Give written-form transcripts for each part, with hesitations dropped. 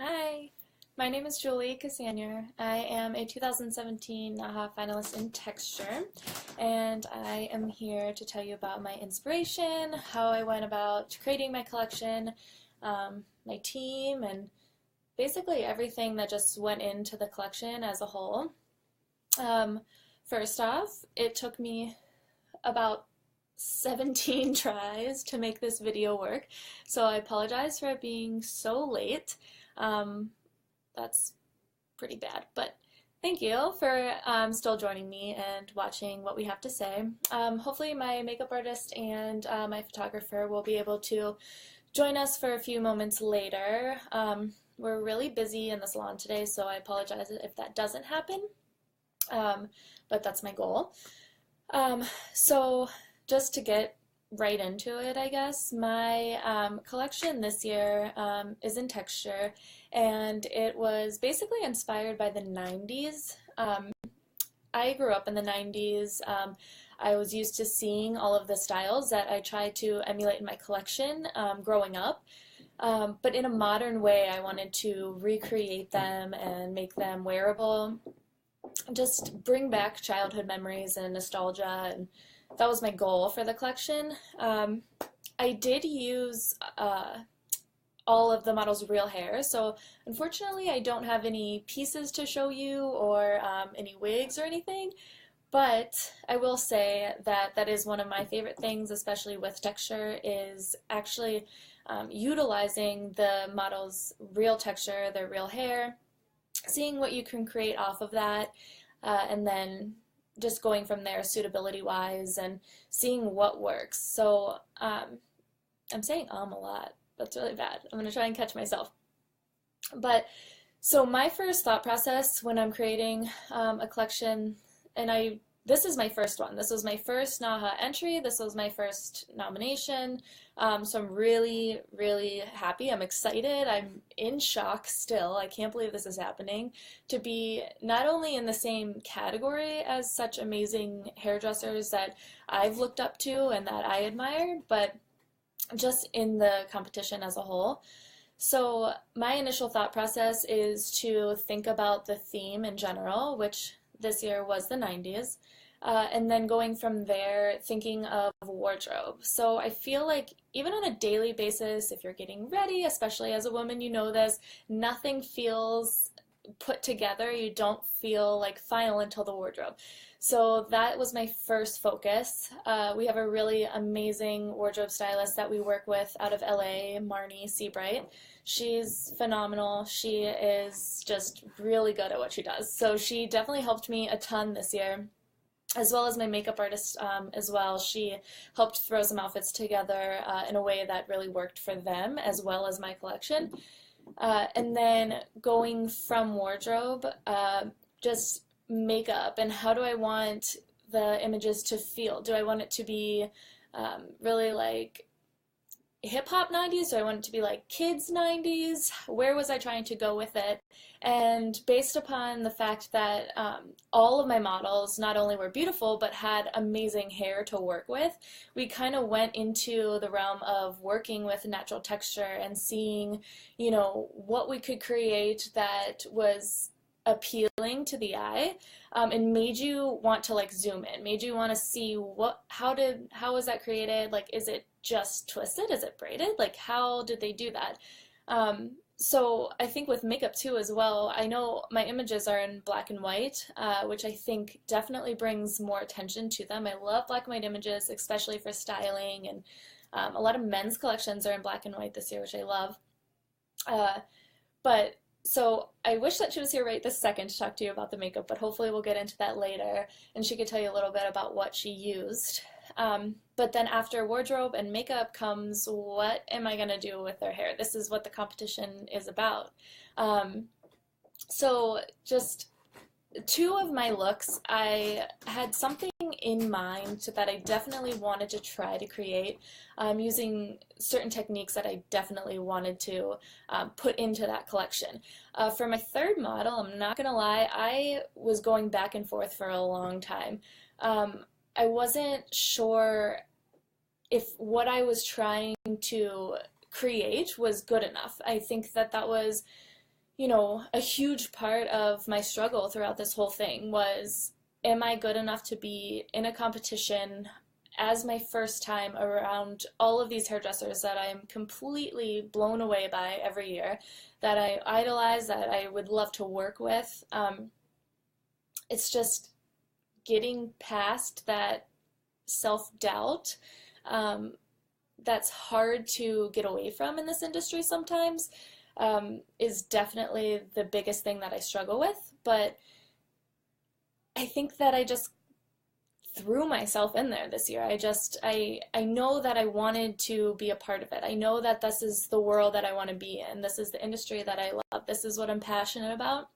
Hi, my name is Julie Kocanyar. I am a 2017 NAHA finalist in texture, and I am here to tell you about my inspiration, how I went about creating my collection, my team, and basically everything that just went into the collection as a whole. Um, First off, it took me about 17 tries to make this video work, so I apologize for it being so late. Um, that's pretty bad, but thank you for still joining me and watching what we have to say. Hopefully my makeup artist and my photographer will be able to join us for a few moments later. We're really busy in the salon today, so I apologize if that doesn't happen, but that's my goal. So just to get right into it, I guess, my collection this year is in texture, and it was basically inspired by the 90s. I grew up in the 90s. I was used to seeing all of the styles that I tried to emulate in my collection growing up. But in a modern way, I wanted to recreate them and make them wearable, just bring back childhood memories and nostalgia, and that was my goal for the collection. I did use all of the model's real hair, so unfortunately I don't have any pieces to show you or any wigs or anything, but I will say that that is one of my favorite things, especially with texture, is actually utilizing the model's real texture, their real hair, seeing what you can create off of that, and then just going from there suitability wise and seeing what works. So I'm saying a lot. That's really bad. I'm going to try and catch myself. But so my first thought process when I'm creating a collection, and this is my first one. This was my first NAHA entry. This was my first nomination. So I'm really, really happy. I'm excited. I'm in shock still. I can't believe this is happening. To be not only in the same category as such amazing hairdressers that I've looked up to and that I admire, but just in the competition as a whole. So my initial thought process is to think about the theme in general, which this year was the 90s, and then going from there, thinking of wardrobe. So I feel like even on a daily basis, if you're getting ready, especially as a woman, you know this, nothing feels put together. You don't feel like final until the wardrobe. So that was my first focus. We have a really amazing wardrobe stylist that we work with out of LA, Marnie Seabright. She's phenomenal. She is just really good at what she does. So she definitely helped me a ton this year, as well as my makeup artist as well. She helped throw some outfits together in a way that really worked for them as well as my collection. And then going from wardrobe, just makeup, and how do I want the images to feel? Do I want it to be really like hip-hop 90s? Do I want it to be like kids 90s? Where was I trying to go with it? And based upon the fact that all of my models not only were beautiful but had amazing hair to work with, we kind of went into the realm of working with natural texture and seeing, you know, what we could create that was appealing to the eye, and made you want to like zoom in, made you want to see how was that created? Like, is it just twisted? Is it braided? Like, how did they do that? So I think with makeup too as well, I know my images are in black and white, which I think definitely brings more attention to them. I love black and white images, especially for styling, and a lot of men's collections are in black and white this year, which I love. But so I wish that she was here right this second to talk to you about the makeup, but hopefully we'll get into that later, and she could tell you a little bit about what she used. But then after wardrobe and makeup comes, what am I going to do with their hair? This is what the competition is about. So just two of my looks, I had something in mind that I definitely wanted to try to create, using certain techniques that I definitely wanted to put into that collection. For my third model, I'm not going to lie, I was going back and forth for a long time. I wasn't sure if what I was trying to create was good enough. I think that that was a huge part of my struggle throughout this whole thing was, am I good enough to be in a competition as my first time around all of these hairdressers that I'm completely blown away by every year, that I idolize, that I would love to work with. It's just getting past that self-doubt that's hard to get away from in this industry sometimes, is definitely the biggest thing that I struggle with. But I think that I just threw myself in there this year. I know that I wanted to be a part of it. I know that this is the world that I want to be in. This is the industry that I love. This is what I'm passionate about.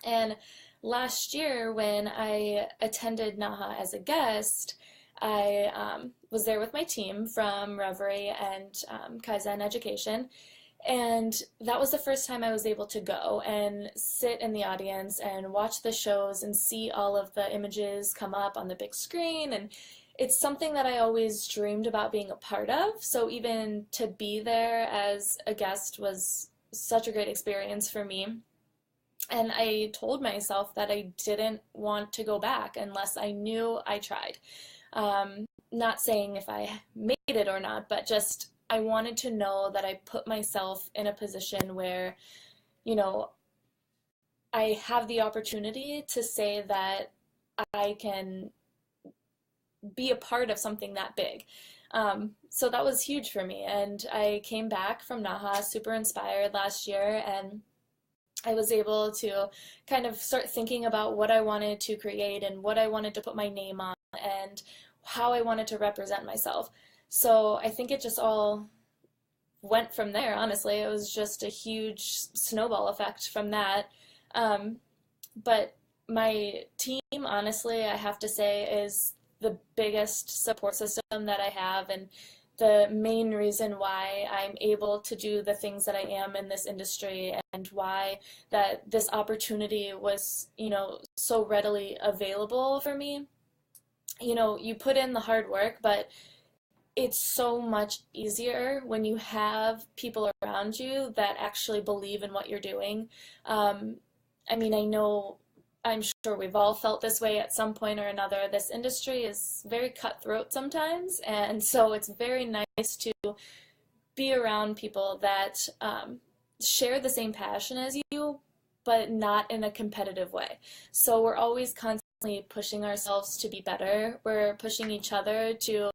And last year when I attended NAHA as a guest, I was there with my team from Reverie and Kaizen Education, and that was the first time I was able to go and sit in the audience and watch the shows and see all of the images come up on the big screen. And it's something that I always dreamed about being a part of. So even to be there as a guest was such a great experience for me. And I told myself that I didn't want to go back unless I knew I tried. Not saying if I made it or not, but just I wanted to know that I put myself in a position where, I have the opportunity to say that I can be a part of something that big. So that was huge for me. And I came back from NAHA super inspired last year, and I was able to kind of start thinking about what I wanted to create and what I wanted to put my name on and how I wanted to represent myself. So I think it just all went from there, honestly. It was just a huge snowball effect from that. But my team, honestly, I have to say, is the biggest support system that I have, and the main reason why I'm able to do the things that I am in this industry, and why that this opportunity was, so readily available for me. You put in the hard work, but it's so much easier when you have people around you that actually believe in what you're doing. I know, I'm sure we've all felt this way at some point or another. This industry is very cutthroat sometimes, and so it's very nice to be around people that share the same passion as you, but not in a competitive way. So we're always constantly pushing ourselves to be better. We're pushing each other to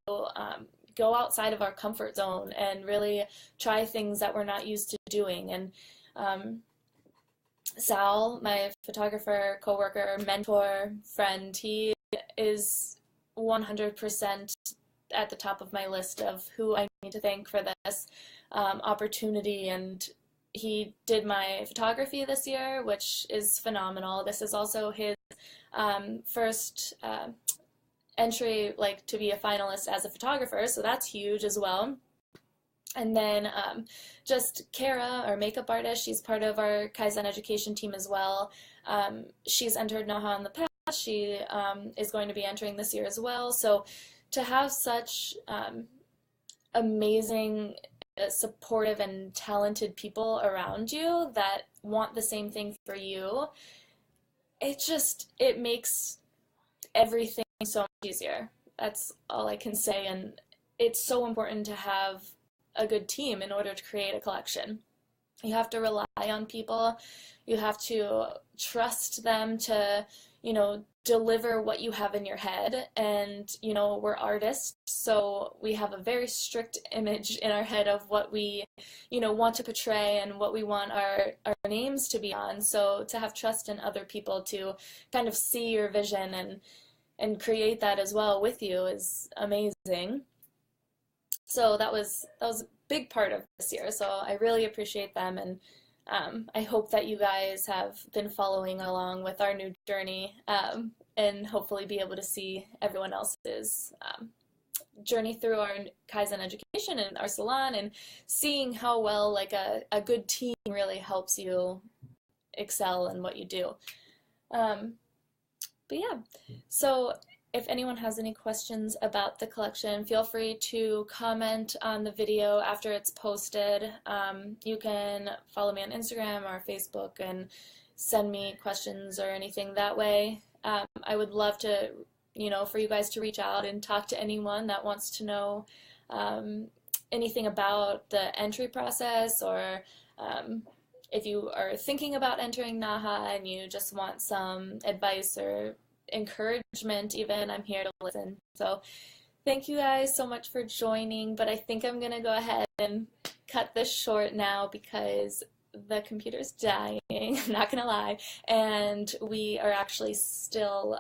go outside of our comfort zone and really try things that we're not used to doing. And Sal, my photographer, coworker, mentor, friend, he is 100% at the top of my list of who I need to thank for this opportunity. And he did my photography this year, which is phenomenal. This is also his first entry, like, to be a finalist as a photographer, so that's huge as well. And then just Kara, our makeup artist, she's part of our Kaizen Education team as well. She's entered NAHA in the past. She is going to be entering this year as well. So to have such amazing, supportive, and talented people around you that want the same thing for you, it makes everything so much easier. That's all I can say. And it's so important to have a good team in order to create a collection. You have to rely on people. You have to trust them to, deliver what you have in your head. And, we're artists, so we have a very strict image in our head of what we, want to portray and what we want our names to be on. So to have trust in other people to kind of see your vision and create that as well with you is amazing. So that was a big part of this year. So I really appreciate them, and I hope that you guys have been following along with our new journey, and hopefully be able to see everyone else's journey through our Kaizen education and our salon, and seeing how well a good team really helps you excel in what you do. But yeah, so if anyone has any questions about the collection, feel free to comment on the video after it's posted. You can follow me on Instagram or Facebook and send me questions or anything that way. I would love to, for you guys to reach out and talk to anyone that wants to know anything about the entry process, or if you are thinking about entering NAHA and you just want some advice or encouragement even, I'm here to listen. So thank you guys so much for joining, but I think I'm gonna go ahead and cut this short now because the computer's dying, I'm not gonna lie, and we are actually still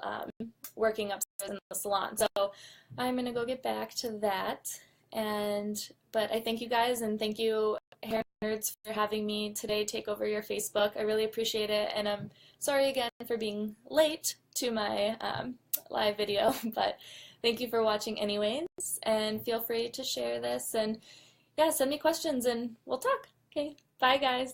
working upstairs in the salon. So I'm gonna go get back to that. But I thank you guys, and thank you Hair Nerds for having me today take over your Facebook. I really appreciate it, and I'm sorry again for being late to my live video, but thank you for watching anyways, and feel free to share this, and yeah, send me questions and we'll talk. Okay, bye guys.